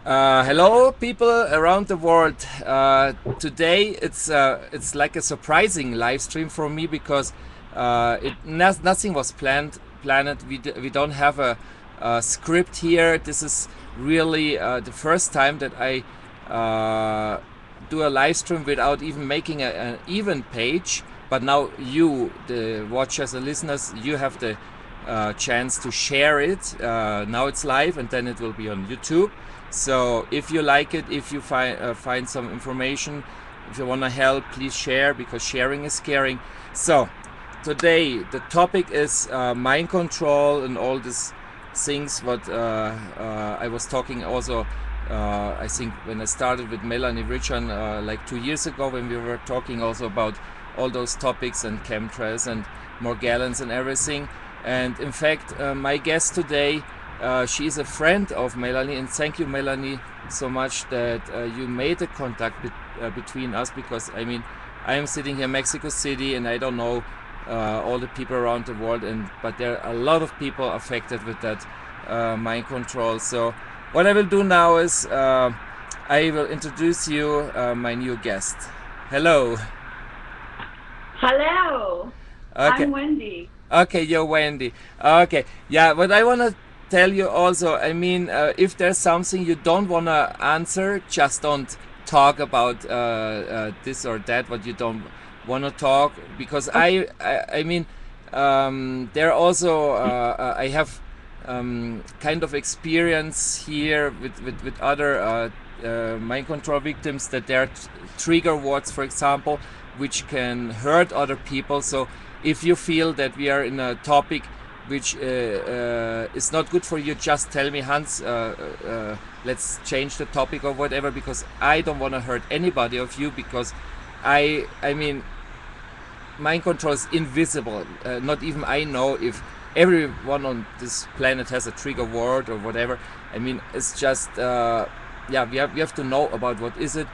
Hello, people around the world. Today it's like a surprising live stream for me because nothing was planned. We don't have a script here. This is really the first time that I do a live stream without even making an event page. But now you, the watchers and listeners, you have the chance to share it. Now it's live, and then it will be on YouTube. So if you like it, if you find some information, if you want to help, please share, because sharing is caring. So today the topic is mind control and all these things. What I was talking also, I think when I started with Melanie Richard like 2 years ago, when we were talking also about all those topics and chemtrails and Morgellons and everything. And in fact, my guest today, she is a friend of Melanie, and thank you, Melanie, so much that you made a contact between us, because I mean, I am sitting here in Mexico City, and I don't know all the people around the world, but there are a lot of people affected with that mind control. So what I will do now is I will introduce you my new guest. Hello. Hello, Okay. I'm Wendy. Okay, you're Wendy. Okay, yeah, but I want to tell you also, I mean, if there's something you don't want to answer, just don't talk about this or that, what you don't want to talk, because I mean, there also, I have kind of experience here with other mind control victims, that there are trigger words, for example, which can hurt other people. So if you feel that we are in a topic which is not good for you, just tell me, Hans, let's change the topic or whatever, because I don't want to hurt anybody of you, because I mean, mind control is invisible. Not even I know if everyone on this planet has a trigger word or whatever. I mean, it's just yeah, we have to know about what is it,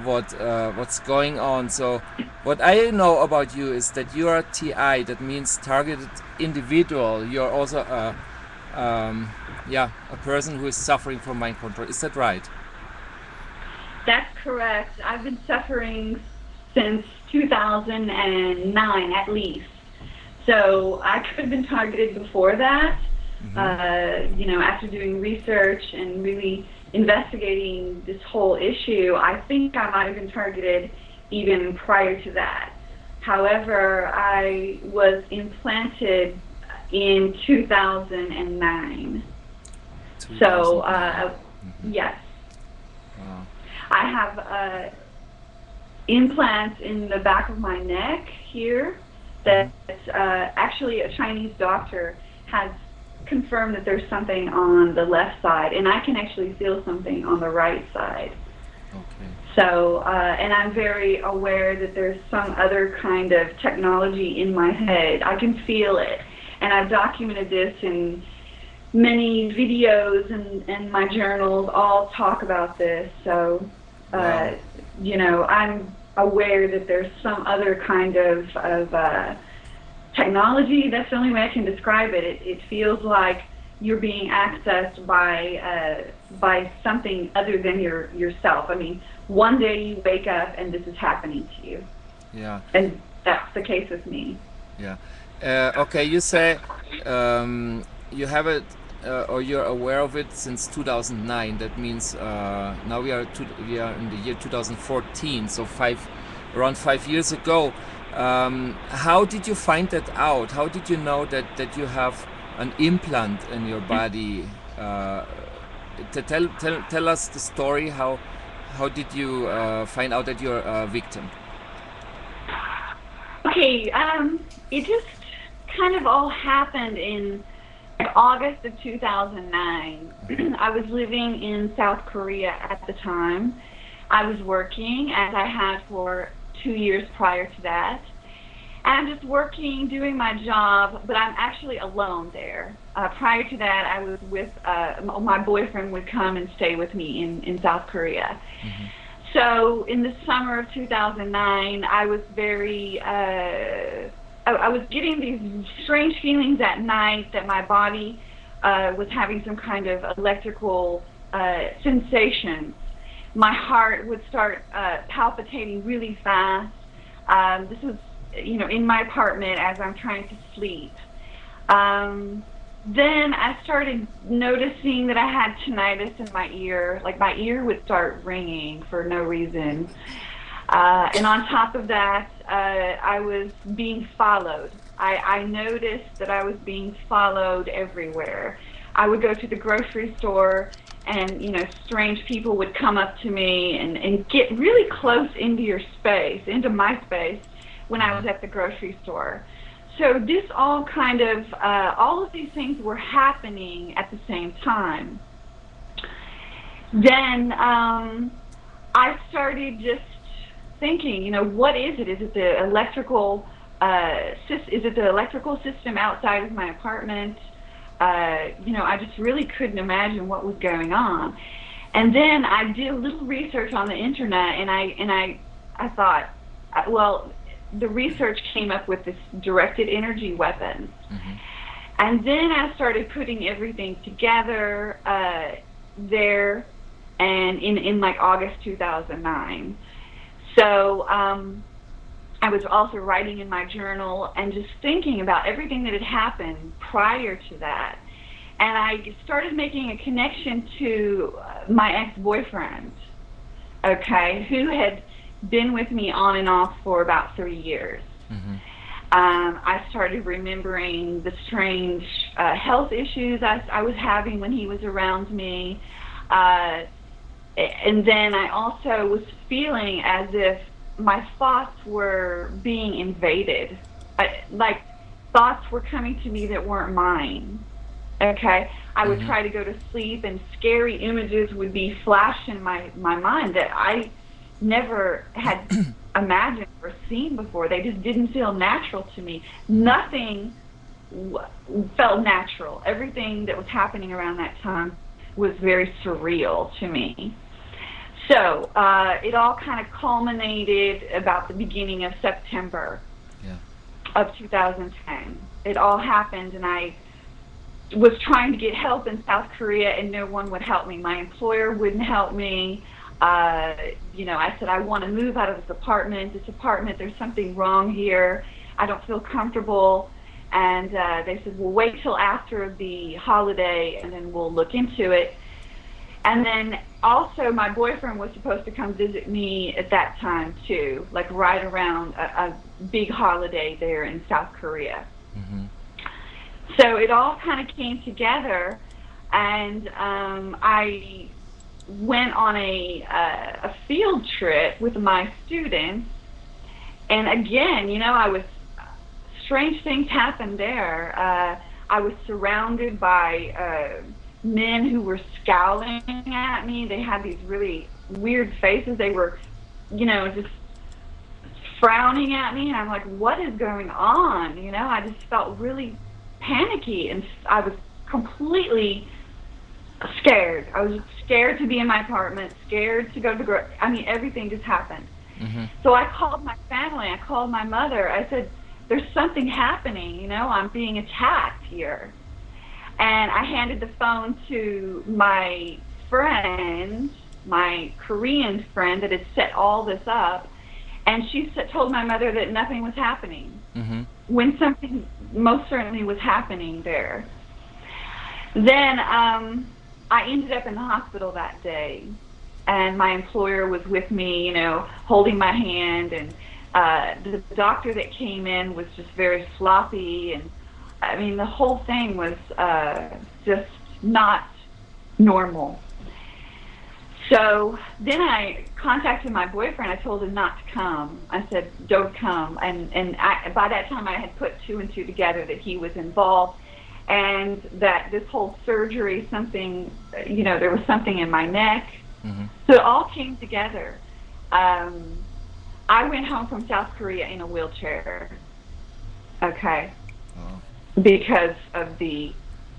what's going on. So what I know about you is that you are TI, that means targeted individual. You're also yeah, a person who is suffering from mind control. Is that right? That's correct. I've been suffering since 2009 at least. So I could have been targeted before that. Mm-hmm. After doing research and really investigating this whole issue, I think I might have been targeted even prior to that. However, I was implanted in 2009. So, 2009. Mm-hmm. yes, Wow. I have implants in the back of my neck here Mm-hmm. that actually a Chinese doctor has confirmed that there's something on the left side, and I can actually feel something on the right side. Okay. So, and I'm very aware that there's some other kind of technology in my head. I can feel it, and I've documented this in many videos, and my journals all talk about this. So, Wow. uh, I'm aware that there's some other kind of technology. That's the only way I can describe it. It feels like you're being accessed by something other than yourself. I mean, one day you wake up and this is happening to you, Yeah. and that's the case with me. Yeah. Okay, you say you have it, or you're aware of it since 2009. That means now we are in the year 2014, so around 5 years ago. How did you find that out? How did you know that you have an implant in your body? Tell us the story. How did you find out that you're a victim? Okay, it just kind of all happened in August of 2009. I was living in South Korea at the time. I was working, as I had for 2 years prior to that. I'm just working, doing my job, but I'm actually alone there. Prior to that, I was with my boyfriend would come and stay with me in South Korea. Mm-hmm. So in the summer of 2009, I was very, I was getting these strange feelings at night that my body was having some kind of electrical sensations. My heart would start palpitating really fast. This was, in my apartment as I'm trying to sleep. Then I started noticing that I had tinnitus in my ear. Like my ear would start ringing for no reason. And on top of that, I was being followed. I noticed that I was being followed everywhere. I would go to the grocery store and, strange people would come up to me and get really close into your space, into my space, when I was at the grocery store. So this all kind of, all of these things were happening at the same time. Then I started just thinking, what is it? Is it the electrical is it the electrical system outside of my apartment? I just really couldn't imagine what was going on. And then I did a little research on the internet, and I thought, well, the research came up with this directed energy weapon. Mm-hmm. And then I started putting everything together there, and in like August 2009. So I was also writing in my journal and just thinking about everything that had happened prior to that. And I started making a connection to my ex-boyfriend, okay, who had been with me on and off for about 3 years. Mm-hmm. I started remembering the strange health issues I was having when he was around me. And then I also was feeling as if my thoughts were being invaded. Like thoughts were coming to me that weren't mine. Okay? I would try to go to sleep and scary images would be flashed in my mind that I never had imagined or seen before. They just didn't feel natural to me. Nothing felt natural. Everything that was happening around that time was very surreal to me. So it all kind of culminated about the beginning of September of 2010. It all happened, and I was trying to get help in South Korea, and no one would help me. My employer wouldn't help me. I said, I want to move out of this apartment. There's something wrong here. I don't feel comfortable. And they said, well, wait till after the holiday, and then we'll look into it. And then also my boyfriend was supposed to come visit me at that time too, like right around a big holiday there in South Korea. Mm-hmm. So it all kind of came together, and I went on a field trip with my students. And again, strange things happened there. I was surrounded by men who were scowling at me. They had these really weird faces. They were, just frowning at me. And I'm like, what is going on? I just felt really panicky, and I was completely scared. I was scared to be in my apartment, scared to go to the everything just happened. Mm-hmm. So I called my family. I called my mother. I said, there's something happening. I'm being attacked here. And I handed the phone to my friend, my Korean friend that had set all this up, and she told my mother that nothing was happening, when something most certainly was happening there. Then I ended up in the hospital that day, and my employer was with me, holding my hand, and the doctor that came in was just very sloppy, and the whole thing was just not normal. So then I contacted my boyfriend. I told him not to come. I said, don't come. And by that time I had put two and two together that he was involved, and that this whole surgery, something, there was something in my neck. Mm-hmm. So it all came together. I went home from South Korea in a wheelchair. Okay. Oh. Because of the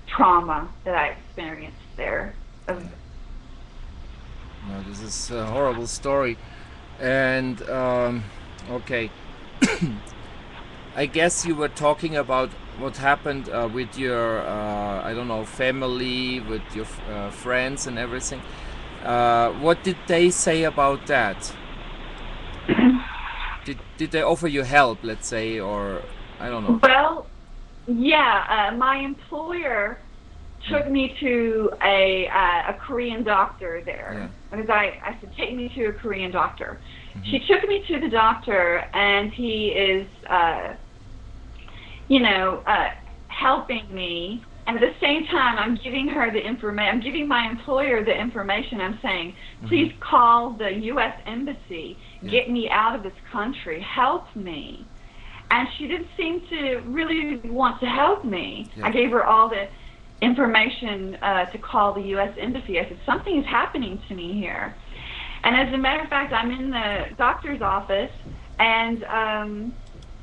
trauma that I experienced there. No, this is a horrible story. And okay, I guess you were talking about what happened with your I don't know, family, with your friends and everything. What did they say about that? Did they offer you help, let's say, or I don't know? Well, yeah, my employer Mm. took me to a Korean doctor Yeah. there because I said take me to a Korean doctor. Hmm. She took me to the doctor, and he is you know helping me. And at the same time, I'm giving her the information. I'm giving my employer the information. I'm saying, Hmm. please call the U.S. Embassy, Yeah. get me out of this country, help me. And she didn't seem to really want to help me. Yeah. I gave her all the information to call the U.S. Embassy. I said, something is happening to me here. And as a matter of fact, I'm in the doctor's office, and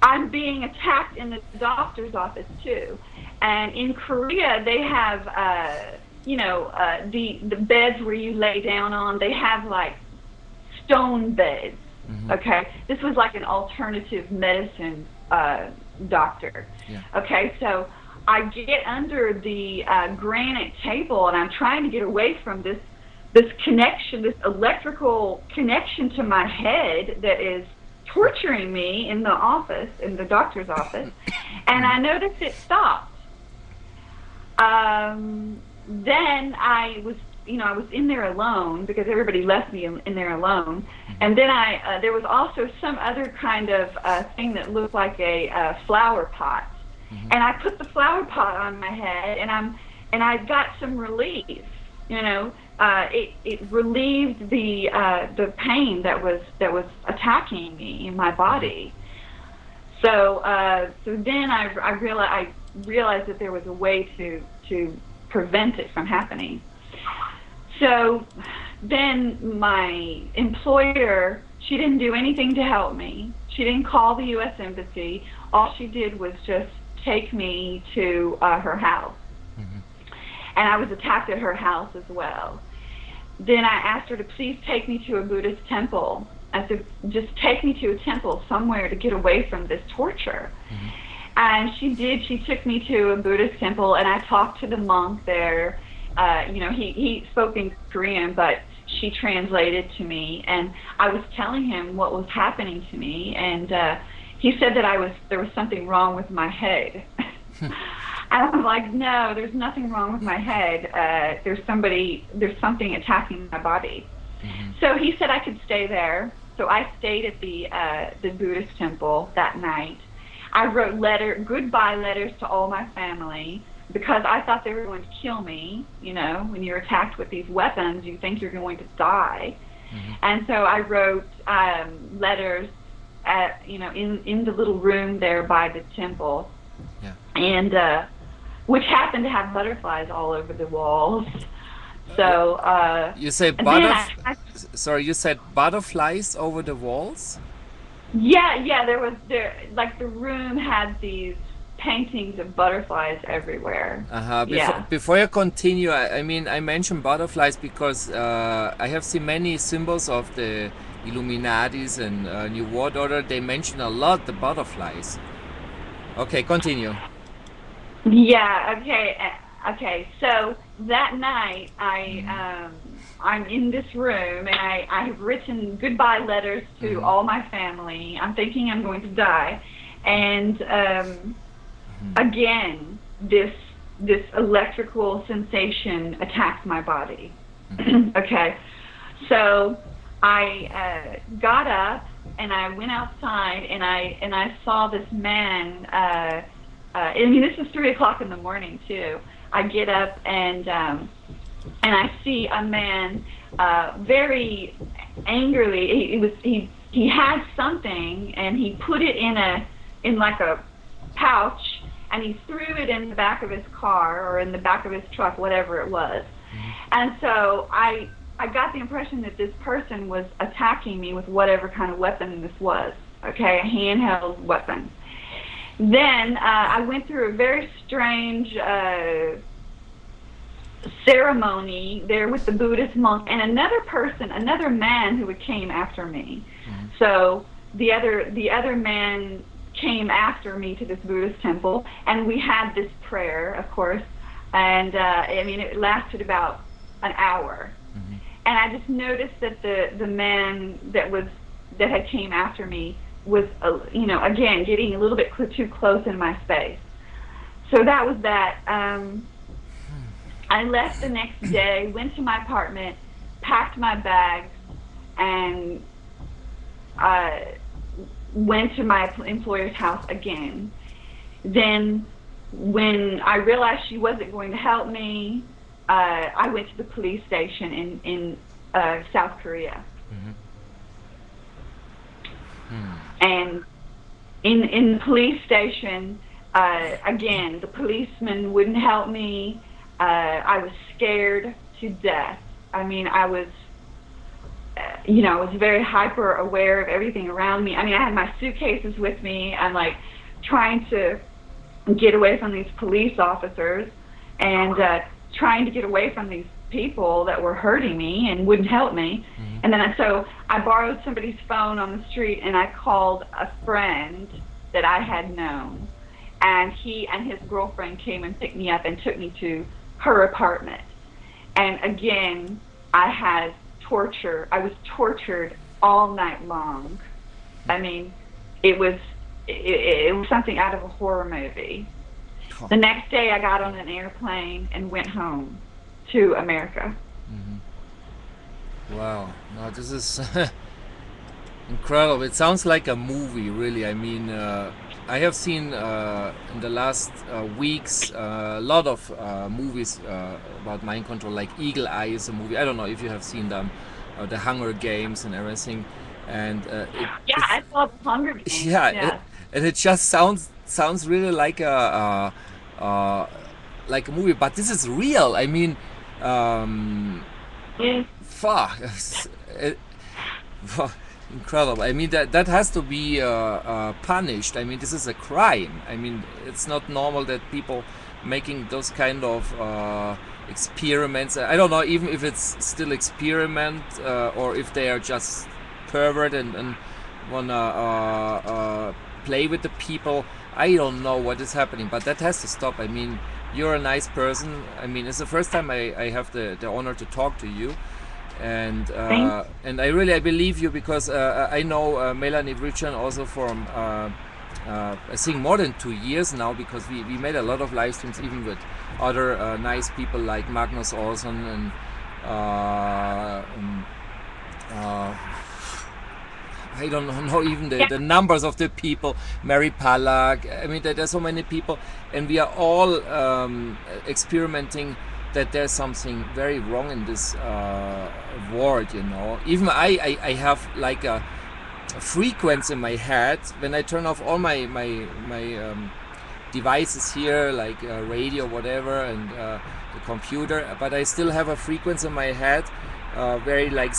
I'm being attacked in the doctor's office too. And in Korea, they have, the beds where you lay down on. They have like stone beds. Hmm. Okay, this was like an alternative medicine doctor. Yeah. Okay, so I get under the granite table, and I'm trying to get away from this connection, this electrical connection to my head that is torturing me in the office, in the doctor's office. And I noticed it stopped. Then I was in there alone because everybody left me in there alone. And then there was also some other kind of thing that looked like a flower pot. Hmm. And I put the flower pot on my head, and I got some relief. It relieved the pain that was attacking me in my body. So then I realized that there was a way to prevent it from happening. So then my employer, she didn't do anything to help me. She didn't call the U.S. Embassy. All she did was just take me to her house. Hmm. And I was attacked at her house as well. Then I asked her to please take me to a Buddhist temple. I said, just take me to a temple somewhere to get away from this torture. Hmm. And she did. She took me to a Buddhist temple, and I talked to the monk there. He spoke in Korean, but she translated to me, and I was telling him what was happening to me, and he said that there was something wrong with my head. And I was like, no, there's nothing wrong with my head. There's something attacking my body. Hmm. So he said I could stay there. So I stayed at the Buddhist temple that night. I wrote goodbye letters to all my family because I thought they were going to kill me. When you're attacked with these weapons, you think you're going to die. Hmm. And so I wrote letters in the little room there by the temple. Yeah. And which happened to have butterflies all over the walls. So You say and then Sorry, you said butterflies over the walls? yeah, like the room had these paintings of butterflies everywhere. Uh-huh. Yeah. Before you continue, I mean, I mentioned butterflies because I have seen many symbols of the Illuminatis and New World Order. They mention a lot the butterflies. Okay, continue. Yeah, okay. So that night I'm in this room, and I've written goodbye letters to all my family. I'm thinking I'm going to die. And again, this electrical sensation attacked my body. Okay. So I got up, and I went outside, and I saw this man. I mean, this was 3 o'clock in the morning too. I get up, and I see a man very angrily. He had something, and he put it in like a pouch, and he threw it in the back of his car or in the back of his truck, whatever it was. And so I got the impression that this person was attacking me with whatever kind of weapon this was. Okay, a handheld weapon. Then I went through a very strange ceremony there with the Buddhist monk and another man who came after me. So the other man came after me to this Buddhist temple, and we had this prayer, of course, and I mean, it lasted about an hour. And I just noticed that the man that had came after me was, you know, again, getting a little bit too close in my space. So that was that. I left the next day, went to my apartment, packed my bags, and went to my employer's house again. Then when I realized she wasn't going to help me, I went to the police station in South Korea. And in the police station, again, the policeman wouldn't help me. I was scared to death. I mean, I was, you know, I was very hyper aware of everything around me. I mean, I had my suitcases with me. I'm like trying to get away from these police officers and trying to get away from these people that were hurting me and wouldn't help me. And then so I borrowed somebody's phone on the street, and I called a friend that I had known, and he and his girlfriend came and picked me up and took me to her apartment. And again, I was tortured all night long. I mean, it was something out of a horror movie. The next day I got on an airplane and went home to America. Wow, no, this is incredible. It sounds like a movie, really. I mean, I have seen in the last weeks a lot of movies about mind control, like Eagle Eye is a movie. I don't know if you have seen them, the Hunger Games and everything. And I saw the Hunger Games. Yeah, and it just sounds really like a movie, but this is real. I mean, fuck, incredible. I mean, that has to be punished. I mean, this is a crime. I mean, it's not normal that people making those kind of experiments. I don't know even if it's still experiment or if they are just pervert and wanna play with the people. I don't know what is happening, but that has to stop. I mean, you're a nice person. I mean, it's the first time I have the honor to talk to you, and I believe you because I know Melanie Vrichan also from I think more than 2 years now, because we made a lot of live streams even with other nice people like Magnus Olsson and I don't know even the numbers of the people, Mary Palak. I mean, there's so many people, and we are all experimenting that there's something very wrong in this world, you know. Even I have like a frequency in my head when I turn off all my devices here, like radio, whatever, and the computer, but I still have a frequency in my head, very like.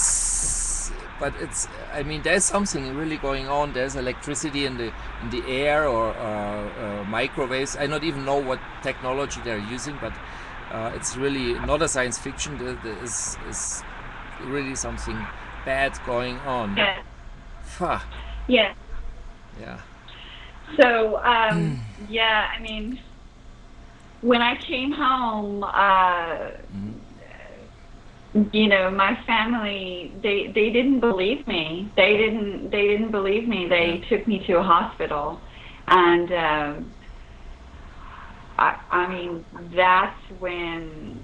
But it's, I mean, there's something really going on. There's electricity in the air or microwaves. I don't even know what technology they're using, but it's really not a science fiction. There is really something bad going on. Yeah. Huh. Yeah. Yeah. So, yeah, I mean, when I came home, you know, my family, they didn't believe me. They didn't believe me. They took me to a hospital, and I mean, that's when,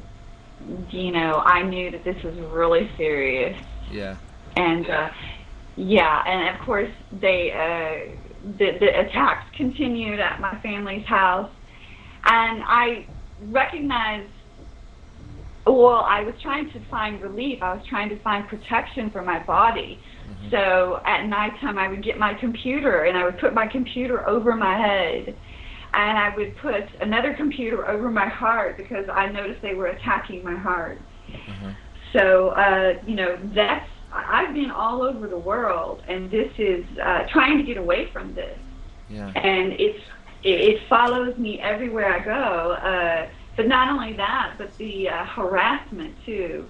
you know, I knew that this was really serious. Yeah. And yeah, and of course the attacks continued at my family's house, and I recognized. Well, I was trying to find relief. I was trying to find protection for my body. So at nighttime, I would get my computer, and I would put my computer over my head, and I would put another computer over my heart because I noticed they were attacking my heart. So, you know, I've been all over the world, and this is trying to get away from this. Yeah. And it follows me everywhere I go. But not only that, but the harassment too.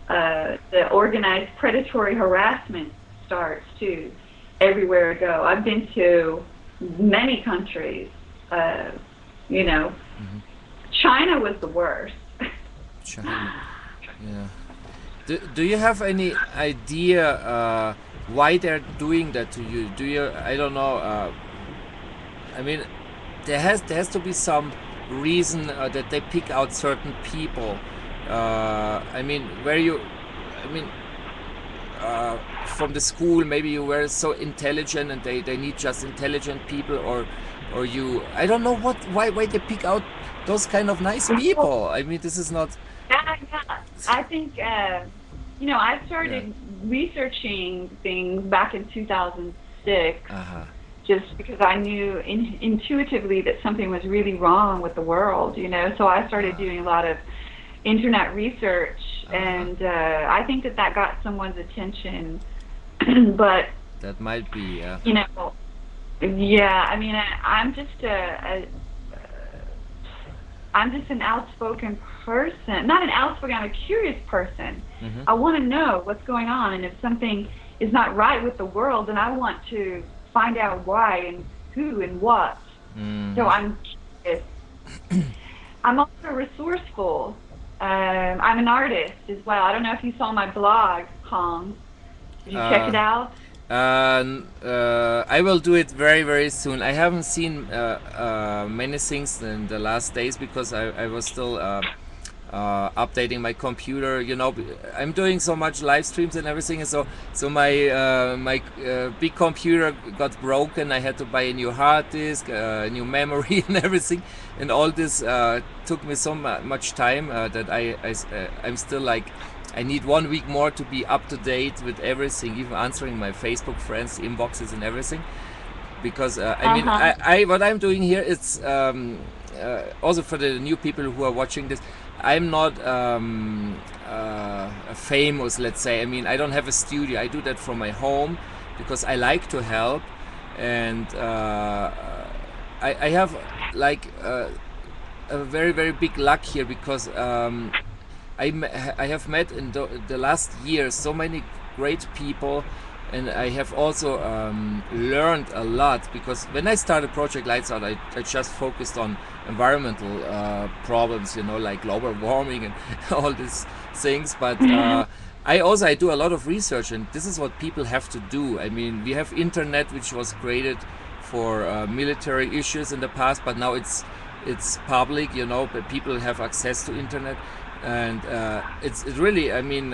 The organized predatory harassment starts too everywhere I go. I've been to many countries. You know, China was the worst. China. Yeah. Do you have any idea why they're doing that to you? Do you? I don't know. I mean, there has to be some reason that they pick out certain people. I mean, where you, I mean, from the school, maybe you were so intelligent and they need just intelligent people, or you, I don't know what, why they pick out those kind of nice people. I mean, this is not. Yeah. I think, I Yeah. started researching things back in 2006 Uh-huh. just because I knew intuitively that something was really wrong with the world, So I started doing a lot of internet research, Uh-huh. and I think that got someone's attention. But, That might be, yeah. you know, yeah, I mean, I'm just an outspoken person. Not an outspoken, I'm a curious person. Mm-hmm. I want to know what's going on, and if something is not right with the world, then I want to find out why and who and what. So Mm-hmm. I'm curious. I'm also resourceful. I'm an artist as well. I don't know if you saw my blog, Hans. Did you check Uh, it out? I will do it very, very soon. I haven't seen many things in the last days because I was still updating my computer. I'm doing so much live streams and everything, and so my big computer got broken. I had to buy a new hard disk, a new memory, and everything. And all this took me so much time that I'm still like. I need 1 week more to be up to date with everything, even answering my Facebook friends' inboxes and everything. Because I Uh mean, huh. I what I'm doing here is also for the new people who are watching this. I'm not famous, let's say. I mean, I don't have a studio. I do that from my home because I like to help, and I have like a very, very big luck here because I have met in the last years so many great people, and I have also learned a lot because when I started Project Lights Out, I just focused on environmental problems, like global warming and all these things. But I do a lot of research, and this is what people have to do. I mean, we have internet, which was created for military issues in the past, but now it's public, but people have access to internet. And it's really, I mean,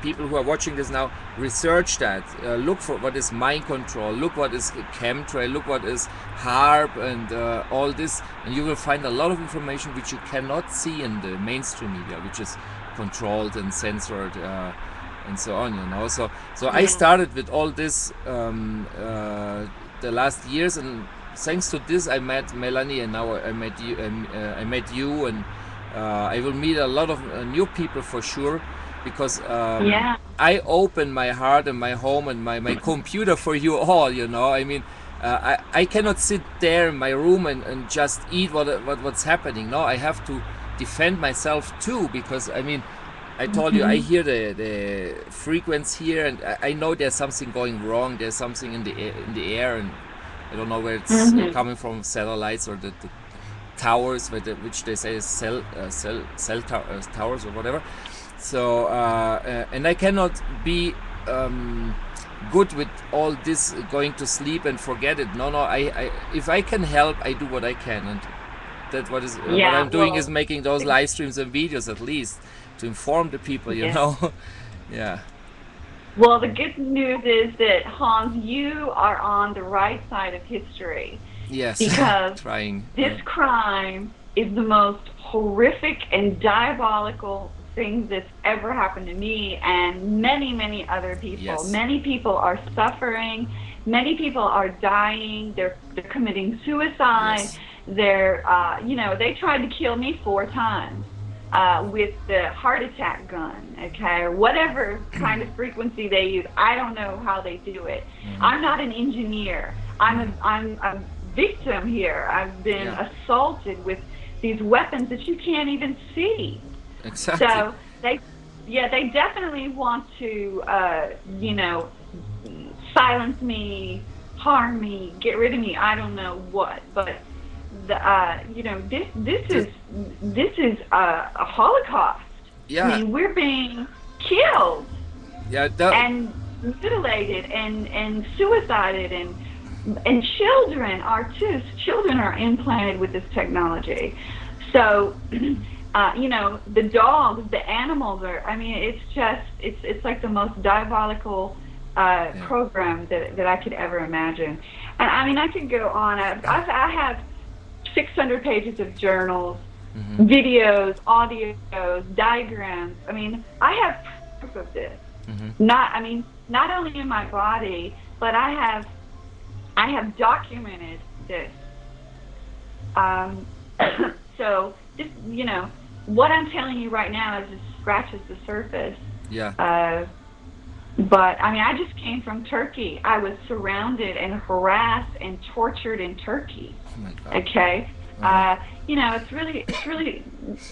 people who are watching this now, research that, look for what is mind control, look what is chemtrail, look what is harp, and all this, and you will find a lot of information which you cannot see in the mainstream media, which is controlled and censored, and so on, so I Yeah. started with all this the last years, and thanks to this I met Melanie, and now I met you, and I will meet a lot of new people for sure, because Yeah. I open my heart and my home and my computer for you all. I mean, I cannot sit there in my room and just eat what's happening. No, I have to defend myself too, because I mean, I told you I Hmm. hear the frequency here, and I know there's something going wrong. There's something in the air, and I don't know where it's Hmm. coming from, satellites or the towers, which they say is towers or whatever. So and I cannot be good with all this, going to sleep and forget it. No, I if I can help, I do what I can, and that what Yeah. I'm doing is Well. making those live streams and videos, at least to inform the people. Yeah. Yeah. Well, the good news is that Hans, you are on the right side of history Yes. because Trying. this crime is the most horrific and diabolical thing that's ever happened to me and many, many other people. Yes. Many people are suffering. Many people are dying. They're committing suicide. Yes. They tried to kill me 4 times with the heart attack gun, okay, or whatever kind of frequency they use. I don't know how they do it. Hmm. I'm not an engineer. I'm a victim here. I've been Yeah. assaulted with these weapons that you can't even see. Exactly. So they, yeah, they definitely want to, silence me, harm me, get rid of me. I don't know what, but you know, this is a Holocaust. I Yeah, mean, we're being killed yeah, and mutilated and suicided, and children are too. Children are implanted with this technology. So, you know, the dogs, the animals are. I mean, it's just it's like the most diabolical yeah. program that I could ever imagine. And I mean, I could go on. I have 600 pages of journals, Hmm. videos, audios, diagrams. I mean, I have proof of this. Hmm. Not, I mean, not only in my body, but I have documented this. Um, so just, you know, what I'm telling you right now is just scratches the surface. Yeah. Uh, but I mean, I just came from Turkey. I was surrounded and harassed and tortured in Turkey. Oh my God. Okay. Uh-huh. You know,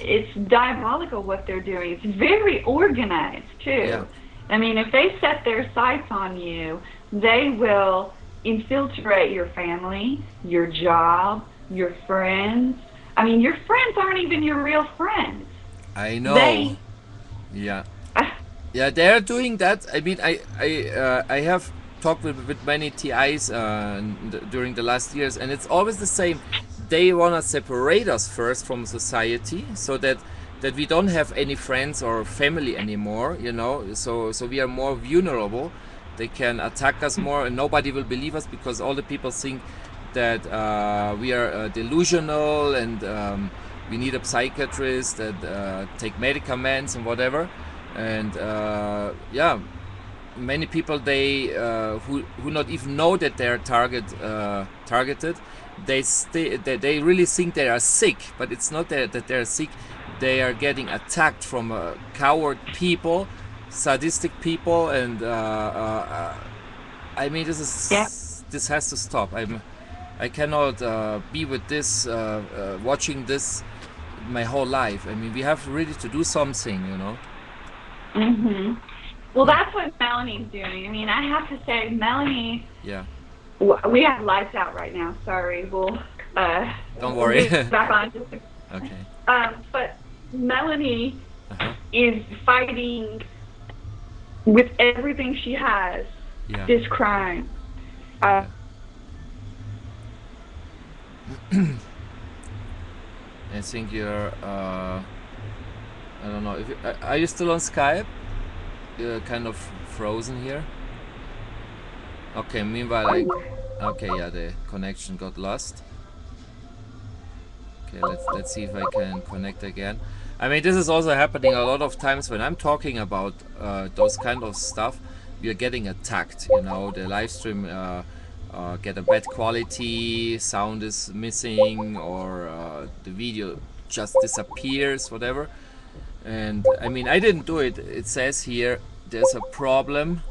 it's diabolical what they're doing. It's very organized Yeah. too. I mean, if they set their sights on you, they will infiltrate your family, your job, your friends. I mean, your friends aren't even your real friends. I know. They, Yeah. Yeah, they're doing that. I mean, I have talked with many TIs during the last years, and it's always the same. They wanna separate us first from society, so that we don't have any friends or family anymore. You know, so we are more vulnerable. They can attack us more, and nobody will believe us because all the people think that we are delusional and we need a psychiatrist that take medicaments and whatever. And yeah, many people who not even know that they're targeted, they really think they are sick, but it's not that they're sick. They are getting attacked from coward people, sadistic people, and I mean, yeah. this has to stop. I cannot be with this, watching this my whole life. I mean, we have really to do something, you know. Mhm. Well, that's what Melanie's doing. I mean, I have to say, Melanie. Yeah. We have lights out right now. Sorry, Don't we'll worry. be back on. Okay. But Melanie Uh-huh. is fighting with everything she has Yeah. this crime. Uh, I think you're. I don't know. If are you still on Skype? You're kind of frozen here. Okay. Meanwhile, okay. Yeah, the connection got lost. Okay. Let's see if I can connect again. I mean, this is also happening a lot of times when I'm talking about those kind of stuff. We are getting attacked. You know, the live stream get a bad quality, sound is missing, or the video just disappears, whatever. And I mean, I didn't do it. It says here there's a problem.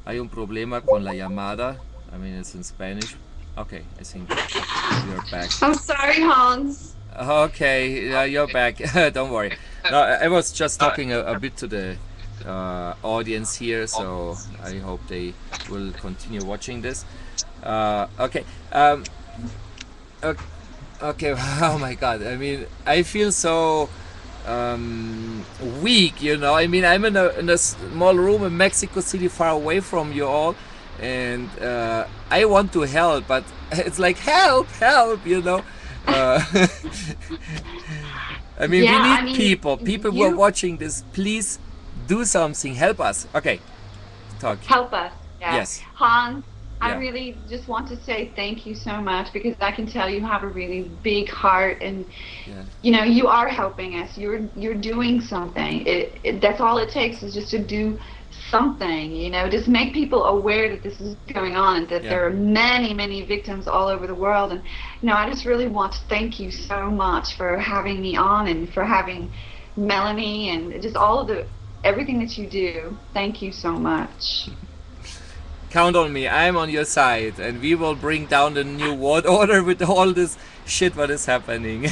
Hay un problema con la llamada. I mean, it's in Spanish. Okay, I think you're back. I'm sorry, Hans. Okay, you're back. Don't worry. No, I was just talking a bit to the audience here, so I hope they will continue watching this. Okay. Okay. Oh my God. I mean, I feel so weak. You know. I mean, I'm in a small room in Mexico City, far away from you all, and I want to help, but it's like help, help. You know. Uh, I mean, we Yeah, need I mean, people. People who are you watching this, please do something. Help us. Okay, talk. help us. Yeah. Yes. Hans, I Yeah. really just want to say thank you so much because I can tell you have a really big heart and Yeah. you know, you are helping us. You're doing something. That's all it takes is just to do something, you know, just make people aware that this is going on and that Yeah. there are many, many victims all over the world. And, you know, I just really want to thank you so much for having me on and for having Melanie and just all of everything that you do. Thank you so much. Count on me. I'm on your side, and we will bring down the new world order with all this shit what is happening.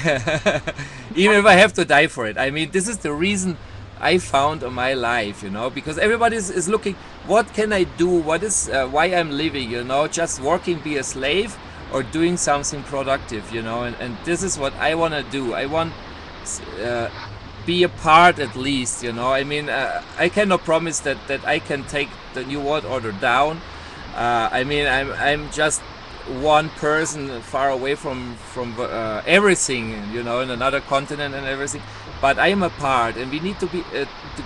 Even if I have to die for it. I mean, this is the reason I found in my life, you know, because everybody is looking, what can I do? What is why I'm living, you know, just working, be a slave, or doing something productive, you know, and this is what I want to do. I want uh, be a part at least, you know. I mean, I cannot promise that I can take the New World Order down. I mean, I'm just one person far away from everything, you know, in another continent and everything. But I am a part, and we need to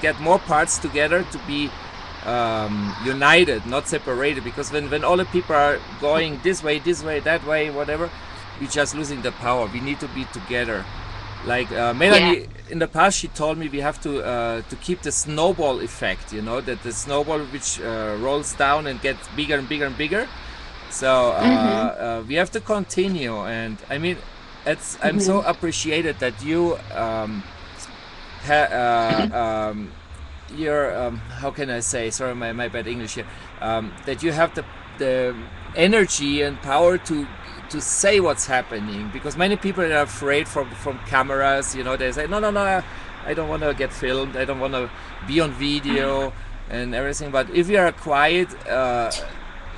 get more parts together to be united, not separated. Because when all the people are going this way, that way, whatever, we're just losing the power. We need to be together. Like Yeah. Melanie in the past, she told me we have to keep the snowball effect. You know, that the snowball which rolls down and gets bigger and bigger and bigger. So Mhm. we have to continue, and I mean, I'm so Mhm. appreciated that you you're how can I say? Sorry, my bad English here. That you have the energy and power to say what's happening, because many people are afraid from cameras. You know, they say no, I don't want to get filmed. I don't want to be on video and everything. But if you are quiet,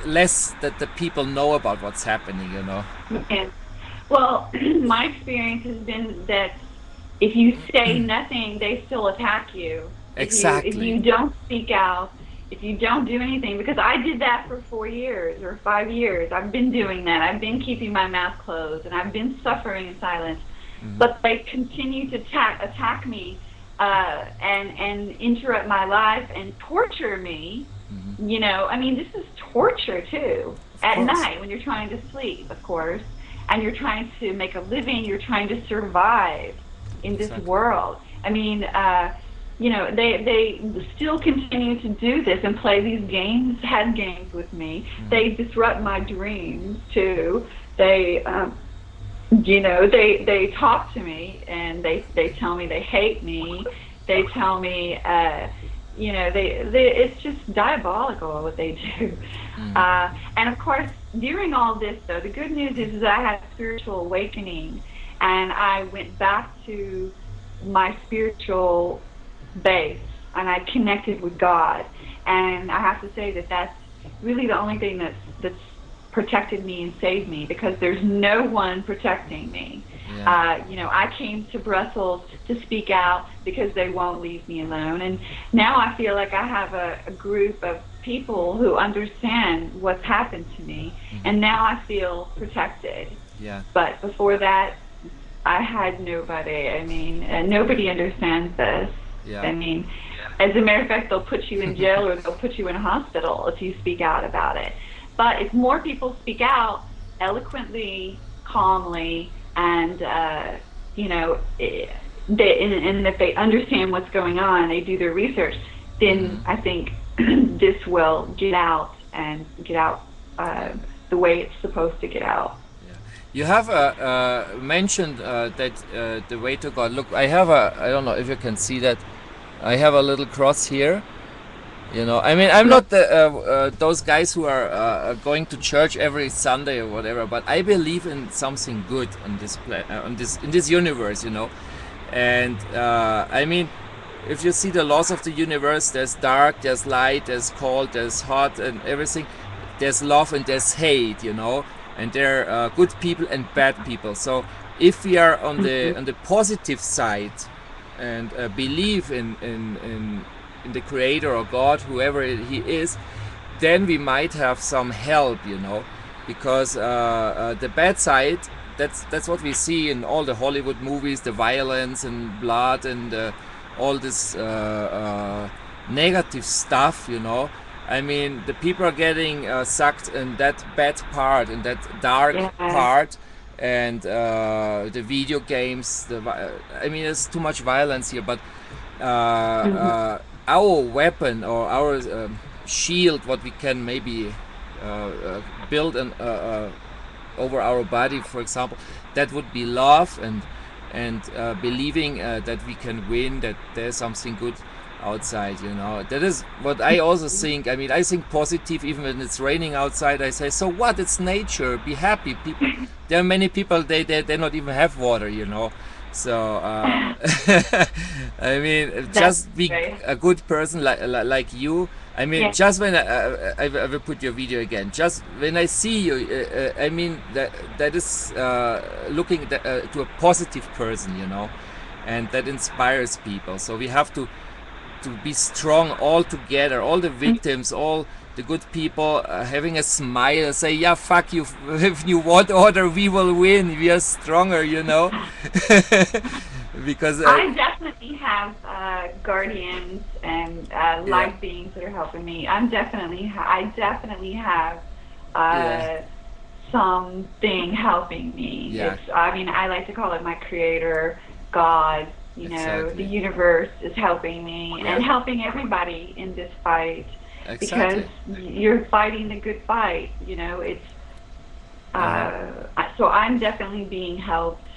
less that the people know about what's happening. You know. Yeah. Well, my experience has been that if you say nothing, they still attack you. If you Exactly. don't speak out, if you don't do anything, because I did that for 4 years or 5 years. I've been doing that. I've been keeping my mouth closed, and I've been suffering in silence. Hmm. But they continue to attack me and interrupt my life and torture me. Hmm. You know, I mean, this is torture too. Of At course. night when you're trying to sleep, of course, and you're trying to make a living, you're trying to survive in this Exactly. world. I mean, you know, they still continue to do this and play these games, head games with me. Hmm. They disrupt my dreams too. They, you know, they talk to me and they tell me they hate me. They tell me, you know, they it's just diabolical what they do. Hmm. And of course, during all this, though, the good news is I had a spiritual awakening, and I went back to my spiritual base, and I connected with God. And I have to say that that's really the only thing that's protected me and saved me, because there's no one protecting me. Yeah. You know, I came to Brussels to speak out because they won't leave me alone. And now I feel like I have a group of people who understand what's happened to me. Hmm. And now I feel protected. Yeah. But before that, I had nobody. I mean, nobody understands this. Yeah. I mean, as a matter of fact, they'll put you in jail or they'll put you in a hospital if you speak out about it. But if more people speak out eloquently, calmly, and you know, and if they understand what's going on, they do their research, Hmm. then I think this will get out the way it's supposed to get out. Yeah. You have mentioned that the way to God. Look, I have a. I don't know if you can see that. I have a little cross here. You know, I mean, I'm Yeah. not those guys who are going to church every Sunday or whatever, but I believe in something good on this on this in this universe. You know, and I mean, if you see the laws of the universe, there's dark, there's light, there's cold, there's hot, and everything. There's love and there's hate. You know, and there are good people and bad people. So if we are Mhm. on the positive side and believe in the creator or God, whoever he is, then we might have some help, you know, because the bad side, that's what we see in all the Hollywood movies, the violence and blood and all this negative stuff, you know. I mean, the people are getting sucked in that bad part, in that dark Yeah. part, and the video games. I mean, there's too much violence here, but Mhm. our weapon or our shield, what we can maybe build over our body, for example, that would be love and believing that we can win, that there's something good outside, you know. That is what I also think. I mean, I think positive even when it's raining outside. I say, so what, it's nature, be happy. People, there are many people, they not even have water, you know. So I mean, That's just be great. a good person like you. I mean, Yeah. just when I will put your video again. Just when I see you, I mean that is looking to a positive person, you know, and that inspires people. So we have to be strong all together, all the victims, all the good people, having a smile, say, yeah, fuck you, if you want order, we will win, we are stronger, you know. Because I definitely have guardians and yeah, light beings that are helping me. I definitely have yeah, uh, something helping me. yeah, I mean, I like to call it my creator, God. You know, the exactly, universe is helping me yeah, and helping everybody in this fight because exactly, you're fighting the good fight. You know, it's uh-huh, so I'm definitely being helped,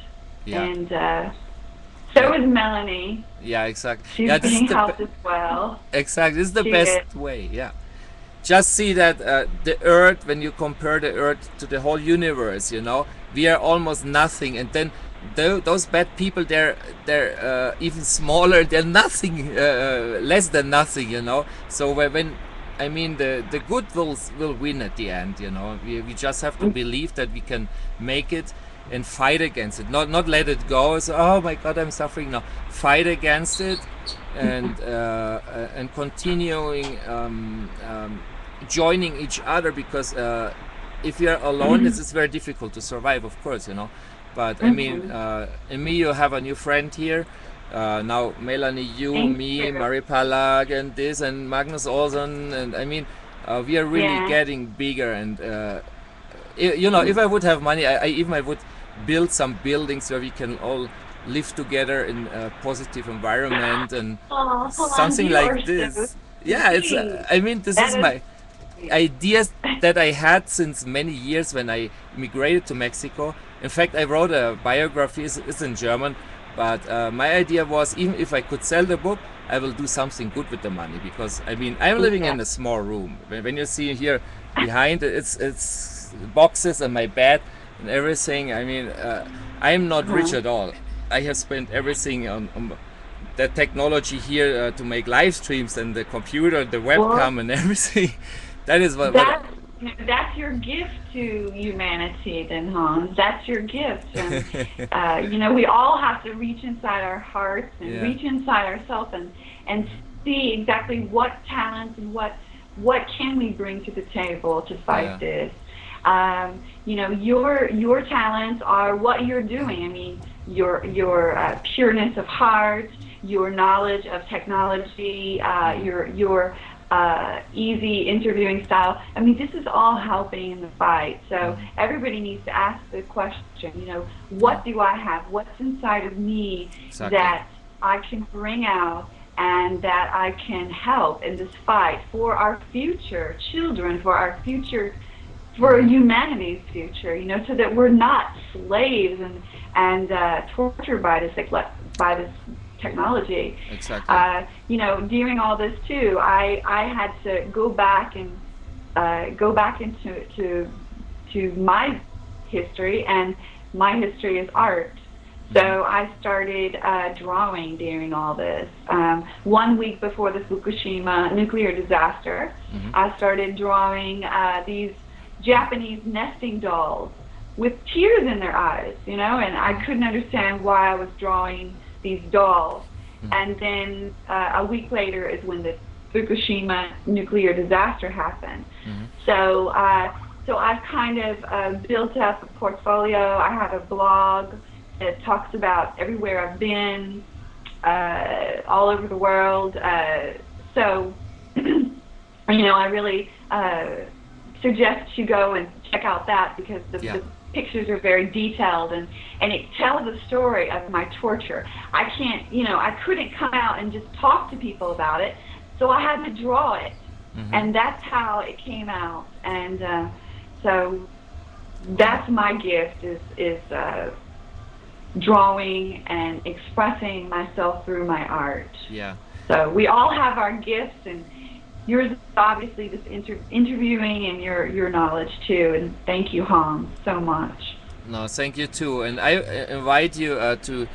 yeah, and yeah, so is Melanie. yeah, exactly, She's yeah, this is being helped as well. exactly, this is the She best is. way, yeah. Just see that the earth, when you compare the earth to the whole universe, you know, we are almost nothing, and then those bad people, they're even smaller, they're nothing, less than nothing, you know. So when I mean the good will win at the end, you know. We just have to believe that we can make it and fight against it, not let it go. So, oh my god, I'm suffering now. Fight against it, and continuing, joining each other, because if you're alone, it's very difficult to survive, of course, you know. But I mean, Mhm. in me, you have a new friend here. Now, Melanie, you, Thank me, you. Mari Palag, and this, and Magnus Olsen, and I mean, we are really Yeah. getting bigger. And you know, if I would have money, I would build some buildings where we can all live together in a positive environment, and Oh, Holland, something you are like so this. Yeah, it's. sweet. I mean, this is That is my sweet. ideas that I had since many years when I immigrated to Mexico. In fact, I wrote a biography. It's in German, but my idea was, even if I could sell the book, I will do something good with the money, because I mean, I'm living Yeah. in a small room. When you see here behind, it's boxes and my bed and everything. I mean, I'm not rich Uh-huh. at all. I have spent everything on the technology here to make live streams, and the computer, the Well, webcam, and everything. That is what that that's your gift to humanity, then, Hans. That's your gift, and we all have to reach inside our hearts and yeah, reach inside ourselves and see exactly what talents and what can we bring to the table to fight yeah, this. Your talents are what you're doing. I mean, your pureness of heart, your knowledge of technology, your easy interviewing style. I mean, this is all helping in the fight. So everybody needs to ask the question, yeah, what do I have? What's inside of me exactly, that I can bring out and that I can help in this fight for our future children, for our future, for humanity's future, so that we're not slaves and tortured by this technology. exactly, During all this too, I had to go back into to my history, and my history is art. So I started drawing during all this. 1 week before the Fukushima nuclear disaster, I started drawing these Japanese nesting dolls with tears in their eyes, and I couldn't understand why I was drawing these dolls. And then a week later is when the Fukushima nuclear disaster happened. So, so I've kind of built up a portfolio. I have a blog that talks about everywhere I've been, all over the world. So, I really suggest you go and check out that because yeah, the pictures are very detailed and it tells the story of my torture. I can't, I couldn't come out and just talk to people about it, so I had to draw it, and that's how it came out. And so wow, that's my gift is drawing and expressing myself through my art. yeah. So we all have our gifts, and yours is obviously this interviewing and your knowledge too. And thank you, Hans, so much. No, thank you too, and I invite you to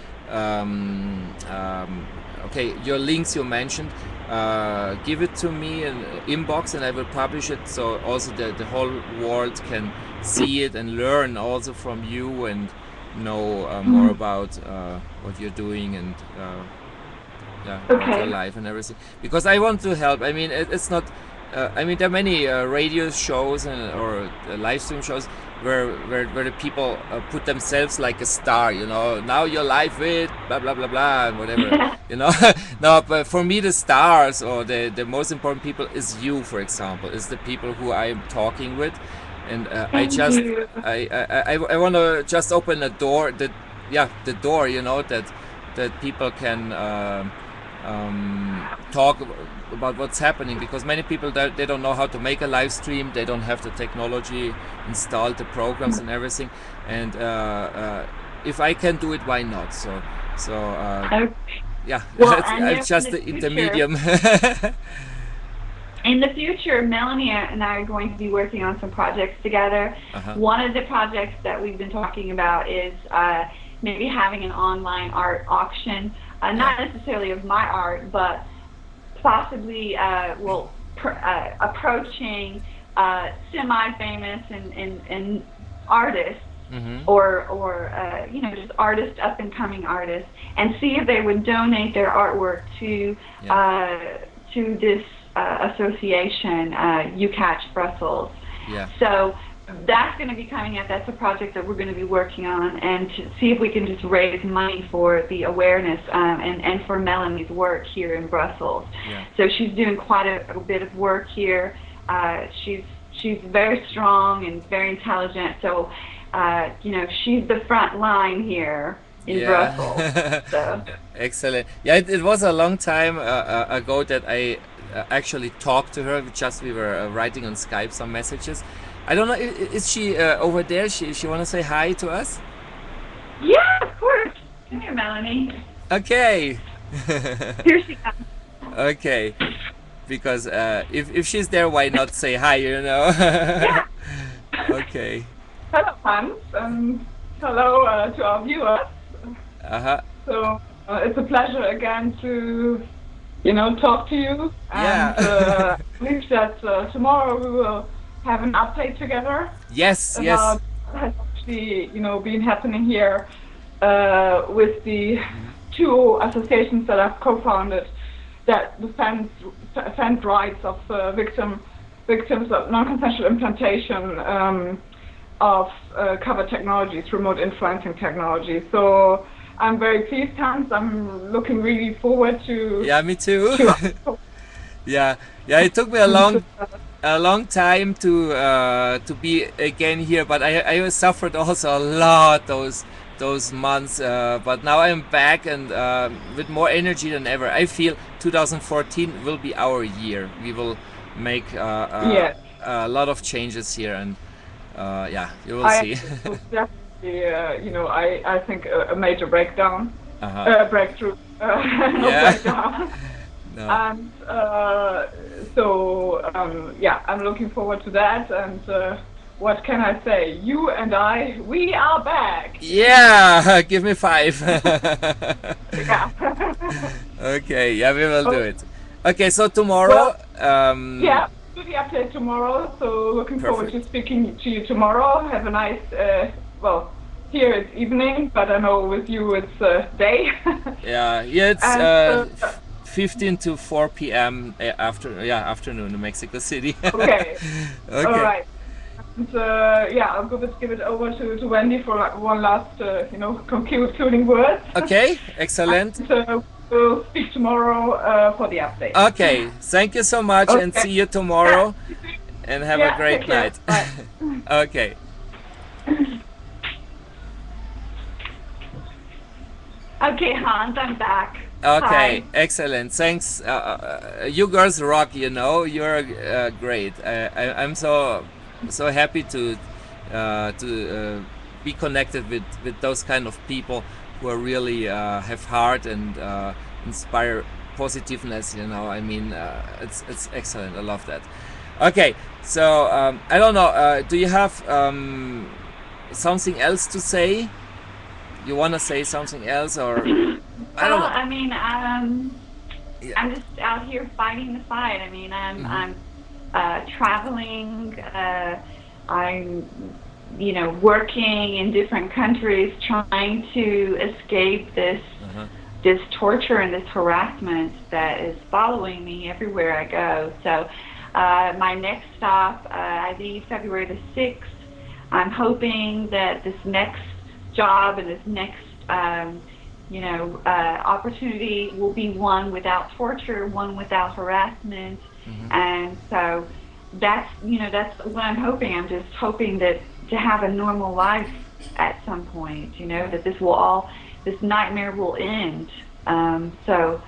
okay, your links you mentioned. Give it to me in inbox, and I will publish it so also the whole world can see it and learn also from you and know more about what you're doing and yeah, about your Okay. life and everything. Because I want to help. I mean, it's not. I mean, there are many radio shows or live stream shows where the people put themselves like a star. You know, now you're live with blah blah blah blah and whatever. You know, no. But for me, the stars or the most important people is you, for example, is the people who I am talking with, and Thank you. I want to just open a door that the door, you know, that people can talk about what's happening, because many people they don't know how to make a live stream, they don't have the technology installed, the programs and everything, and if I can do it, why not? Okay. Yeah, Well, I I'm know just the intermedium. in the future, Melanie and I are going to be working on some projects together. Uh-huh. One of the projects that we've been talking about is maybe having an online art auction, not necessarily of my art, but possibly approaching semi-famous and artists, Mm-hmm. or you know, just artists, up and coming artists, and see if they would donate their artwork to this association, You Catch Brussels. Yeah. So that's going to be coming up. That's a project that we're going to be working on, and to see if we can just raise money for the awareness and for Melanie's work here in Brussels. Yeah. So she's doing quite a bit of work here. She's very strong and very intelligent. So you know, she's the front line here in Brussels. So. Excellent. Yeah, it was a long time ago that I actually talked to her. We were writing on Skype some messages. I don't know. Is she over there? She want to say hi to us? Yeah, of course. Come here, Melanie. Okay. Here she comes. Okay. Because if she's there, why not say hi? You know. Yeah. Okay. Hello, Hans, and hello to our viewers. Uh-huh. So it's a pleasure again to, you know, talk to you. And Yeah. I believe that tomorrow we will have an update together Yes. about Yes. what has actually, you know, been happening here with the two associations that I've co-founded that defend rights of victims of non-consensual implantation of cover technologies, remote influencing technology. So I'm very pleased, Hans. I'm looking really forward to. Yeah, me too. Yeah. It took me a long time to be again here, but I suffered also a lot those months. But now I'm back and with more energy than ever. I feel 2014 will be our year. We will make Yes. a lot of changes here, and yeah, you will see. Definitely, you know, I think a major breakthrough. No Yeah. breakdown. No. And so, yeah, I'm looking forward to that. And what can I say? You and I, we are back. Yeah, give me 5. Yeah. Okay, yeah, we will do it. Okay, so tomorrow. Yeah, do the update tomorrow. So looking forward to speaking to you tomorrow. Have a nice, well, here it's evening, but I know with you it's day. Yeah, it's And, 15 to 4 p.m. Afternoon in Mexico City. Okay. Okay. All right. And yeah, I'll give it over to Wendy for like one last, you know, concluding word. Okay, excellent. And, we'll speak tomorrow for the update. Okay, thank you so much, and see you tomorrow. And have a great take care. night. Bye. Okay. Okay, Hans, I'm back. Okay, Hi. excellent. Thanks. You girls rock. You know, you're great. I'm so happy to be connected with those kind of people who are really have heart and inspire positiveness. You know, I mean, it's excellent. I love that. Okay, so I don't know. Do you have something else to say? you want to say something else, or I don't Well, know. I mean, Yeah. I'm just out here fighting the fight. I mean, I'm traveling. I'm, working in different countries, trying to escape Uh-huh. this torture and this harassment that is following me everywhere I go. So, my next stop, I leave February the 6th. I'm hoping that this next job and this next opportunity will be one without torture, one without harassment, and so that's what I'm hoping. I'm just hoping that to have a normal life at some point, that this nightmare will end. So,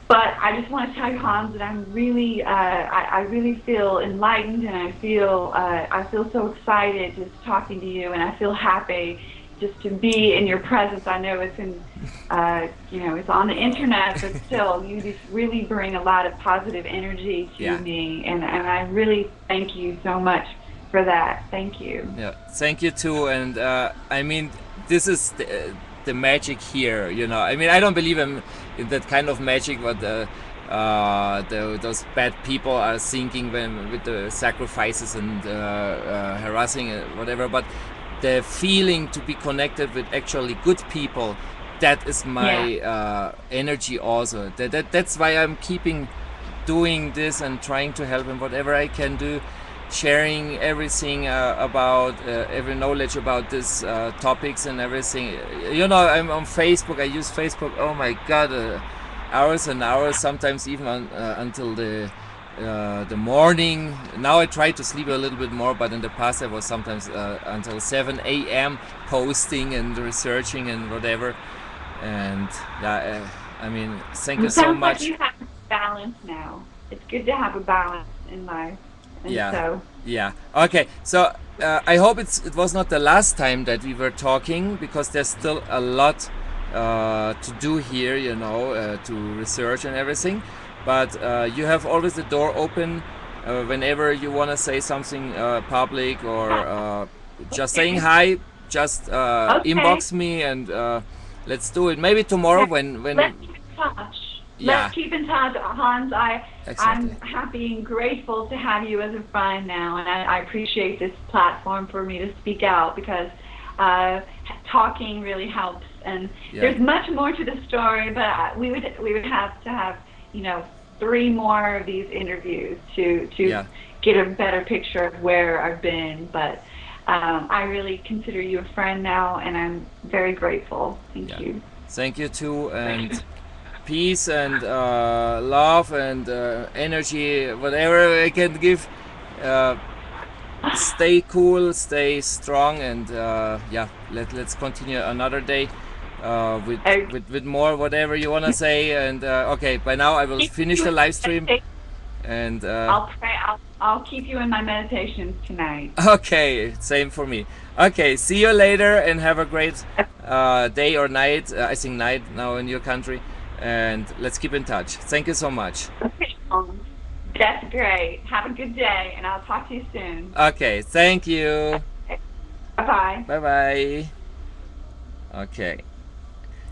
but I just want to tell you, Hans, that I'm really, I really feel enlightened, and I feel so excited just talking to you, and I feel happy just to be in your presence. I know it's it's on the internet, but still, you just really bring a lot of positive energy to Yeah. me, and I really thank you so much for that. Thank you. Yeah, thank you too. And I mean, this is the magic here. I mean, I don't believe in that kind of magic what those bad people are thinking when with the sacrifices and harassing whatever. But the feeling to be connected with actually good people, that is my energy also. That's why I'm keeping doing this and trying to help in whatever I can do, sharing everything about every knowledge about these topics and everything. I'm on Facebook. I use Facebook, oh my god, hours and hours, sometimes even until the morning. Now I try to sleep a little bit more, but in the past I was sometimes until 7 a.m. posting and researching and whatever. And I mean, thank you It so sounds like much. you have balance now. It's good to have a balance in life, and Yeah, so. yeah. Okay, so I hope it was not the last time that we were talking, because there's still a lot to do here, to research and everything. But you have always the door open whenever you want to say something public, or just saying hi. Just Okay. inbox me, and let's do it. Maybe tomorrow Yeah. when Let's keep in touch. yeah, Let's keep in touch, Hans. I'm exactly. happy and grateful to have you as a friend now, and I appreciate this platform for me to speak out, because talking really helps. And Yeah. there's much more to the story, but we would have to have 3 more of these interviews to Yeah. get a better picture of where I've been. But I really consider you a friend now, and I'm very grateful. Thank Yeah. you. Thank you too, and peace and love and energy, whatever I can give. Uh, Stay cool, stay strong, and let's continue another day with I with more whatever you wanna say. And okay, by now I will keep finish you the in live stream, meditation. and I'll pray. I'll keep you in my meditations tonight. okay, same for me. Okay, see you later, and have a great day or night. I think night now in your country, and let's keep in touch. Thank you so much. Okay. That's great. Have a good day, and I'll talk to you soon. Okay, thank you. Bye bye. Bye bye. Okay.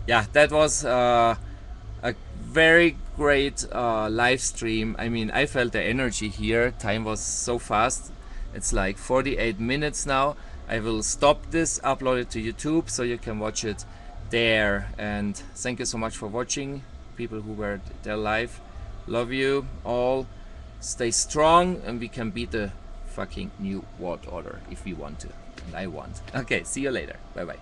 Yeah, that was a very great live stream. I mean, I felt the energy here. Time was so fast. It's like 48 minutes now. I will stop this, upload it to YouTube so you can watch it there. And thank you so much for watching, people who were there live. Love you all. Stay strong, and we can beat the fucking new world order if we want to. And I want. Okay, see you later. Bye bye.